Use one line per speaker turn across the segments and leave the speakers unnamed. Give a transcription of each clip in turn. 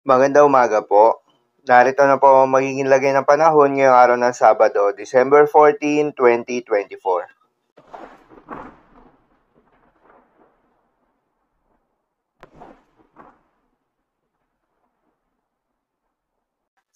Magandang umaga po. Narito na po ang magiging lagay ng panahon ngayong araw ng Sabado, December 14, 2024.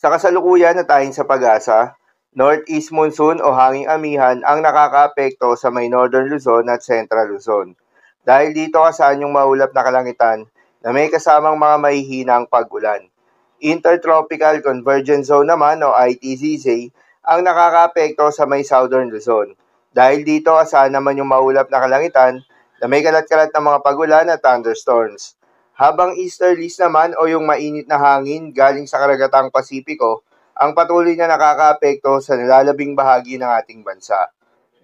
Sa kasalukuyan na tayong sa pag-asa, Northeast monsoon o hanging amihan ang nakakaapekto sa may Northern Luzon at Central Luzon. Dahil dito asahan yung maulap na kalangitan na may kasamang mga mahihinang pag-ulan. Intertropical Convergence Zone naman o ITCZ ang nakakaapekto sa may Southern Luzon. Dahil dito asahan naman yung maulap na kalangitan na may kalat-kalat na mga pag-ulan at thunderstorms. Habang easterlies naman o yung mainit na hangin galing sa karagatang Pasipiko ang patuloy na nakakaapekto sa nalalabing bahagi ng ating bansa.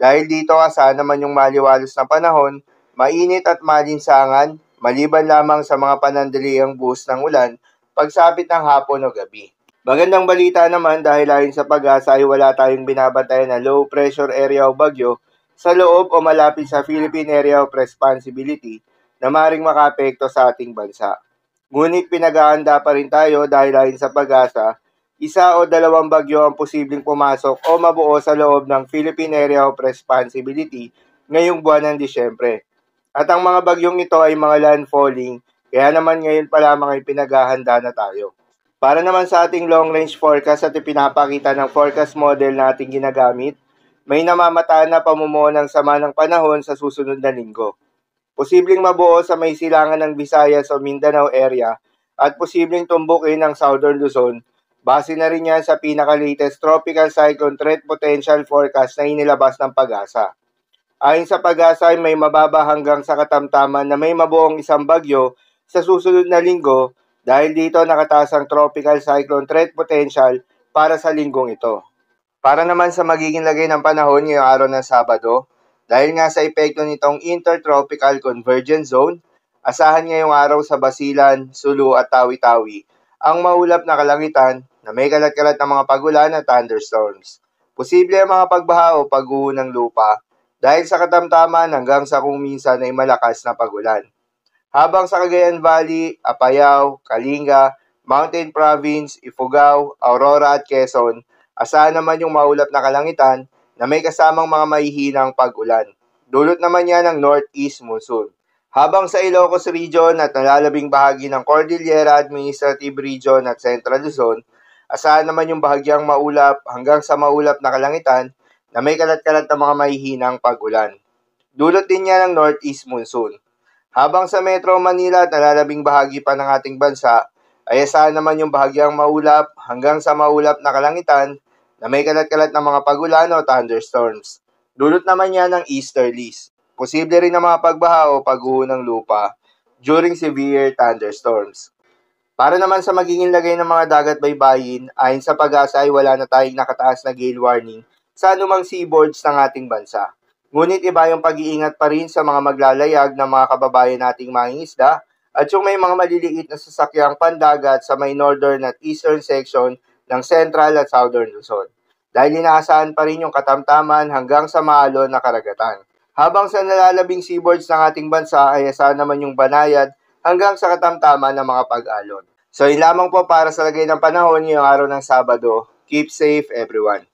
Dahil dito asahan naman yung maliwalas na panahon, mainit at malinsangan, maliban lamang sa mga panandaliang buhos ng ulan, pagsapit ng hapon o gabi. Magandang balita naman dahil ayon sa pag-asa ay wala tayong binabantayan na low pressure area o bagyo sa loob o malapit sa Philippine Area of Responsibility na maring makaapekto sa ating bansa. Ngunit pinag-aanda pa rin tayo dahil ayon sa pag-asa, isa o dalawang bagyo ang posibleng pumasok o mabuo sa loob ng Philippine Area of Responsibility ngayong buwan ng Disyembre. At ang mga bagyong ito ay mga landfalling, kaya naman ngayon pa lamang ay pinag-ahanda na tayo. Para naman sa ating long-range forecast at ipinapakita ng forecast model na ating ginagamit, may namamataan na pamumuo ng sama ng panahon sa susunod na linggo. Posibleng mabuo sa may silangan ng Visayas o Mindanao area at posibleng tumbukin ng Southern Luzon. Base na rin yan sa pinaka-latest Tropical Cyclone Threat Potential Forecast na inilabas ng pag-asa. Ayon sa pag-asa ay may mababa hanggang sa katamtaman na may mabuong isang bagyo sa susunod na linggo dahil dito nakataas ang Tropical Cyclone Threat Potential para sa linggong ito. Para naman sa magiging lagay ng panahon ngayong araw ng Sabado, dahil nga sa epekto nitong Intertropical Convergence Zone, asahan ngayong araw sa Basilan, Sulu at Tawi-Tawi ang maulap na kalangitan na may kalat-kalat na mga pagulan at thunderstorms. Posible ang mga pagbaha o pagguho ng lupa dahil sa katamtaman hanggang sa kung minsan ay malakas na pagulan. Habang sa Cagayan Valley, Apayao, Kalinga, Mountain Province, Ifugao, Aurora at Quezon, asahan naman yung maulap na kalangitan na may kasamang mga mahihinang pag-ulan. Dulot naman yan ng Northeast monsoon. Habang sa Ilocos Region at nalalabing bahagi ng Cordillera Administrative Region at Central Luzon, asahan naman yung bahagyang maulap hanggang sa maulap na kalangitan na may kalat-kalat na mga mahihinang pag-ulan. Dulot din yan ng Northeast monsoon. Habang sa Metro Manila at nalalabing bahagi pa ng ating bansa, ay asahan naman yung bahagyang maulap hanggang sa maulap na kalangitan na may kalat-kalat na mga pagulan o thunderstorms. Dulot naman yan ng easterlies. Posible rin na mga pagbaha o pagguho ng lupa during severe thunderstorms. Para naman sa magiging lagay ng mga dagat baybayin, ayon sa pag-asa ay wala na tayong nakataas na gale warning sa anumang seaboards ng ating bansa. Ngunit iba yung pag-iingat pa rin sa mga maglalayag ng mga kababayan nating mangingisda at yung may mga maliliit na sasakyang pandagat sa may northern at eastern section ng Central at Southern Luzon. Dahil inaasahan pa rin yung katamtaman hanggang sa maalon na karagatan. Habang sa nalalabing seaboards ng ating bansa ay asahan naman yung banayad hanggang sa katamtaman ng mga pag-alon. So yun lamang po para sa lagay ng panahon ngayong araw ng Sabado. Keep safe everyone.